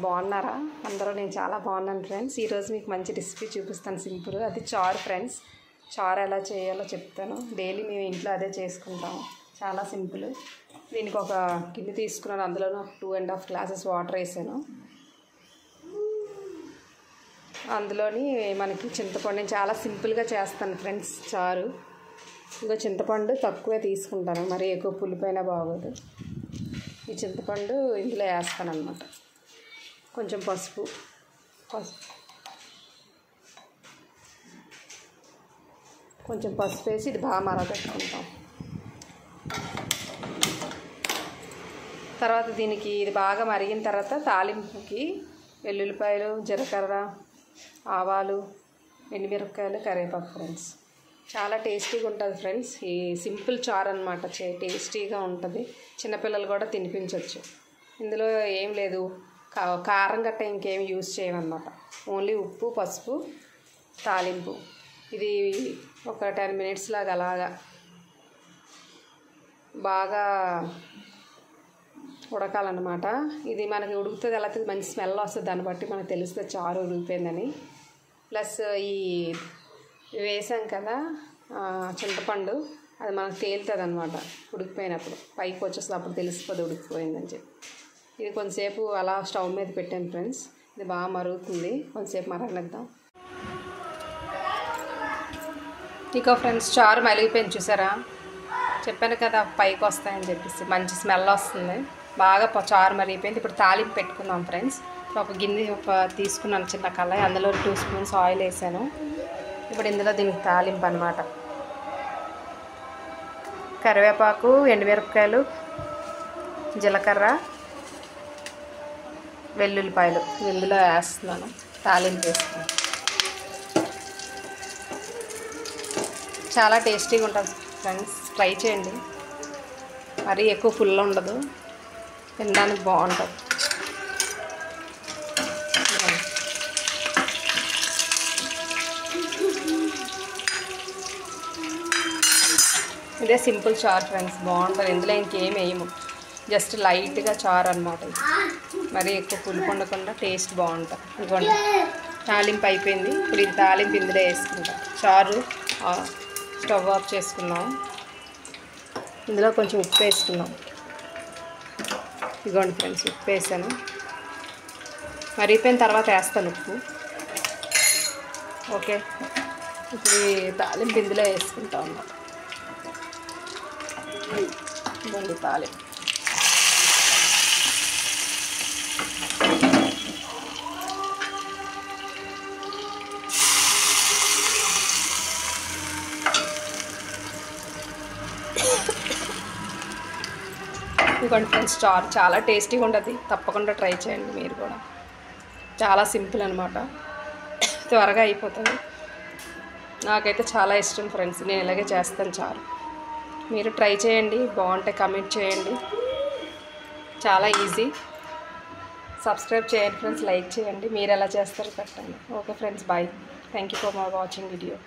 బాగున్నారా అందరూ? నేను చాలా బాగున్నాను ఫ్రెండ్స్. ఈరోజు మీకు మంచి రెసిపీ చూపిస్తాను. సింపుల్, అది చారు ఫ్రెండ్స్. చారు ఎలా చేయాలో చెప్తాను. డైలీ మేము ఇంట్లో అదే చేసుకుంటాము. చాలా సింపుల్. దీనికి ఒక గిన్నె తీసుకున్నాను, అందులో 2.5 గ్లాసెస్ వాటర్ వేసాను. అందులోని మనకి చింతపండు, నేను చాలా సింపుల్గా చేస్తాను ఫ్రెండ్స్ చారు. ఇంకా చింతపండు తక్కువే తీసుకుంటాను, మరి ఎక్కువ పులిపోయినా బాగోదు. ఈ చింతపండు ఇందులో వేస్తాను అన్నమాట. కొంచెం పసుపు వేసి ఇది బాగా మరగపెట్టుకుంటాం. తర్వాత దీనికి ఇది బాగా మరిగిన తర్వాత తాలింపుకి వెల్లుల్లిపాయలు, జీలకర్ర, ఆవాలు, ఎండుమిరపకాయలు, కరివేపాకు ఫ్రెండ్స్. చాలా టేస్టీగా ఉంటుంది ఫ్రెండ్స్. ఈ సింపుల్ చారు అనమాట, టేస్టీగా ఉంటుంది. చిన్నపిల్లలు కూడా తినిపించవచ్చు. ఇందులో ఏం లేదు, కారం గట్ట ఇంకేం యూజ్ చేయమన్నమాట. ఓన్లీ ఉప్పు, పసుపు, తాలింపు. ఇది ఒక 10 minutes లాగా అలాగా బాగా ఉడకాలన్నమాట. ఇది మనకి ఉడుకుతుంది, ఎలా మంచి స్మెల్ వస్తుంది, దాన్ని బట్టి మనకు తెలుస్తుంది చారు ఉడికిపోయిందని. ప్లస్ ఈ వేసాం కదా చింతపండు, అది మనకు తేలుతుంది అనమాట ఉడికిపోయినప్పుడు. పైకి వచ్చేస్తుంది, అప్పుడు తెలిసిపోతుంది ఉడికిపోయిందని చెప్పి. ఇది కొంతసేపు అలా స్టవ్ మీద పెట్టాను ఫ్రెండ్స్. ఇది బాగా మరుగుతుంది, కొంతసేపు మరగనిద్దాం. ఇక ఫ్రెండ్స్, చారు మరిగిపోయింది చూసారా? చెప్పాను కదా పైకి వస్తాయని చెప్పేసి, మంచి స్మెల్ వస్తుంది. బాగా చారు మరిగిపోయింది. ఇప్పుడు తాలింపు పెట్టుకుందాం ఫ్రెండ్స్. ఒక గిన్నె తీసుకున్నాను, చిన్న కళాయి, అందులో 2 స్పూన్స్ ఆయిల్ వేసాను. ఇప్పుడు ఇందులో దీనికి తాలింపు అనమాట. కరివేపాకు, ఎండుమిరపకాయలు, జీలకర్ర, వెల్లుల్లిపాయలు ఇందులో వేస్తున్నాను. తాలింపు వేస్తున్నాను. చాలా టేస్టీగా ఉంటుంది ఫ్రెండ్స్, ట్రై చేయండి. మరీ ఎక్కువ ఫుల్ ఉండదు, తినడానికి బాగుంటుంది. ఇదే సింపుల్ చారు ఫ్రెండ్స్, బాగుంటుంది. ఇందులో ఇంకేం వేయము, జస్ట్ లైట్గా చారు అనమాట. మరీ ఎక్కువ పులుపు ఉండకుండా టేస్ట్ బాగుంటుంది. ఇదిగోండి తాలింపు అయిపోయింది. ఇప్పుడు ఇది తాలింపు ఇందులో వేసుకుంటాం. చారు స్టవ్ ఆఫ్ చేసుకున్నాం. ఇందులో కొంచెం ఉప్పు వేసుకున్నాం. ఇదిగోండి ఫ్రెండ్స్, ఉప్పు వేసాను. మరిగిపోయిన తర్వాత వేస్తాను ఉప్పు. ఓకే, ఇప్పుడు ఈ తాలింపు ఇందులో వేసుకుంటాం అన్నమాట. ఇదిగోండి తాలింపు. ఇదిగోండి ఫ్రెండ్స్, చారు చాలా టేస్టీగా ఉంటుంది. తప్పకుండా ట్రై చేయండి మీరు కూడా. చాలా సింపుల్ అనమాట, త్వరగా అయిపోతుంది. నాకైతే చాలా ఇష్టం ఫ్రెండ్స్, నేను ఇలాగే చేస్తాను చారు. మీరు ట్రై చేయండి, బాగుంటే కమెంట్ చేయండి. చాలా ఈజీ. సబ్స్క్రైబ్ చేయండి ఫ్రెండ్స్, లైక్ చేయండి. మీరు ఎలా చేస్తారో పెట్టండి. Okay friends, bye. Thank you for my watching video.